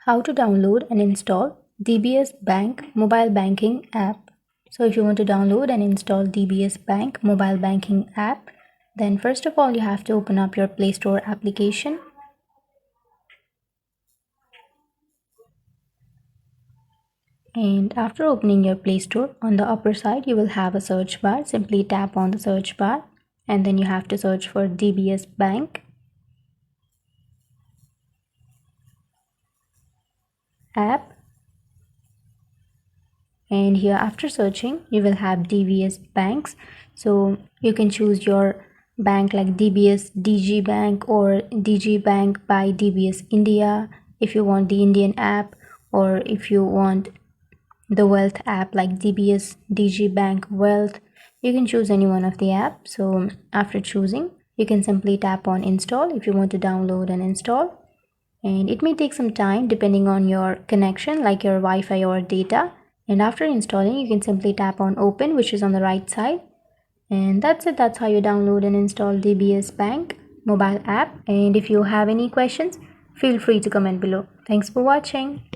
How to download and install DBS Bank mobile banking app. So if you want to download and install DBS Bank mobile banking app, then first of all you have to open up your Play Store application. And after opening your Play Store, on the upper side you will have a search bar. Simply tap on the search bar and then you have to search for DBS Bank app. And here after searching you will have DBS banks, so you can choose your bank like DBS DG Bank or DG Bank by DBS India if you want the Indian app, or if you want the wealth app like DBS DG Bank Wealth, you can choose any one of the app. So after choosing you can simply tap on install if you want to download and install, and it may take some time depending on your connection like your Wi-Fi or data. And after installing you can simply tap on open, which is on the right side, and that's it. That's how you download and install DBS Bank mobile app. And if you have any questions, feel free to comment below. Thanks for watching.